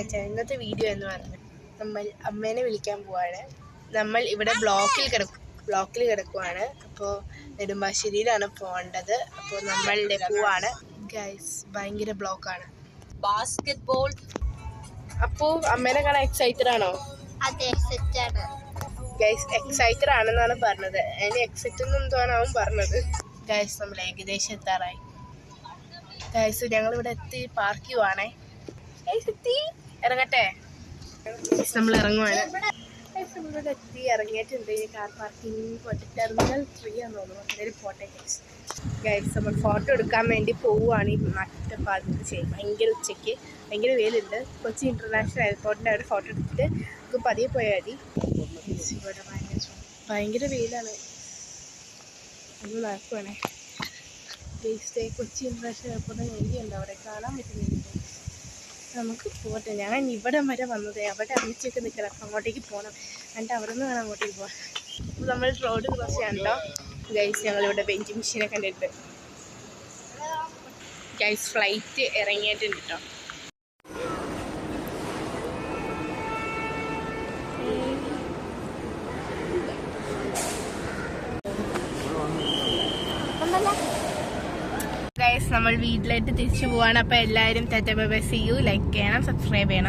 ഇന്നത്തെ വീഡിയോ എന്ന് പറഞ്ഞാൽ നമ്മൾ അമ്മേനെ വിളിക്കാൻ പോവാണ്. നമ്മൾ ഇവിടെ ബ്ലോക്കിൽ കിടക്കുവാണ്. അപ്പോൾ നെടുമ്പാശ്ശേരിയിലാണ് പോകേണ്ടത്. അപ്പോൾ നമ്മളുടെ പോവാണ് ഗൈസ്. ഭയങ്കര ബ്ലോക്കാണ്. ബാസ്കറ്റ്ബോൾ. അപ്പോൾ അമ്മേനെ കാണാൻ എക്സൈറ്റഡ് ആണോ? അതെ, സെറ്റാണ് ഗൈസ്. എക്സൈറ്റഡ് ആണെന്നാണ് പറഞ്ഞത്. അതിന് എക്സൈറ്റ് എന്തോന്നാണ് അവൻ പറഞ്ഞത്. ഗൈസ്, നമ്മൾ ഏകദേശം എത്താറായി. ഗൈസ്, ഞങ്ങളിവിടെ എത്തി പാർക്ക് ചെയ്യുവാണേ. ഗൈസ് എത്തി, ഇറങ്ങട്ടെ. നമ്മൾ ഇറങ്ങുവാണ്. നമ്മളിവിടെ എത്തി ഇറങ്ങിയിട്ടുണ്ട്. ഈ കാർ പാർക്കിംഗ് പോട്ടെ, ടെർമിനൽ 3 ആണെന്ന് തോന്നുന്നു. അതിൽ പോട്ടെ ഗൈസ്. ഗൈസ്, നമ്മൾ ഫോട്ടോ എടുക്കാൻ വേണ്ടി പോവുകയാണ്. ഈ നട്ടപ്പാതിന് ചെയ്യും. ഭയങ്കര ഉച്ചയ്ക്ക് ഭയങ്കര വെയിലുണ്ട്. കൊച്ചി ഇൻ്റർനാഷണൽ എയർപോർട്ടിൻ്റെ അവിടെ ഫോട്ടോ എടുത്തിട്ട് നമുക്ക് പതിയെ പോയാൽ മതി. ഇവിടെ ഭയങ്കര വെയിലാണ്. ഒന്ന് നടക്കുവാണേ ഗൈസ്. കൊച്ചി ഇൻ്റർനാഷണൽ എയർപോർട്ടിന് വേണ്ടിയുണ്ട്, അവിടെ കാണാൻ പറ്റുന്നുണ്ട്. നമുക്ക് പോട്ടെ. ഞാൻ ഇവിടെ വരെ വന്നത്, അവിടെ അമ്മച്ചൊക്കെ നിൽക്കണം. അങ്ങോട്ടേക്ക് പോകണം. എന്നിട്ട് അവിടെ നിന്ന് വേണം അങ്ങോട്ടേക്ക് പോകാൻ. അപ്പോൾ നമ്മൾ റോഡ് ക്രോസ് ചെയ്യാൻ കേട്ടോ ഗൈസ്. ഞങ്ങളിവിടെ വെഞ്ചിങ് മെഷീനെ കണ്ടിട്ട് ഗൈസ് ഫ്ലൈറ്റ് ഇറങ്ങിയിട്ടുണ്ട് കേട്ടോ. ഗൈസ്, നമ്മൾ വീട്ടിലേക്ക് തിരിച്ചു പോവാണ്. അപ്പോൾ എല്ലാവരും tata bye bye, see you. Like ചെയ്യണം, സബ്സ്ക്രൈബ് ചെയ്യണം.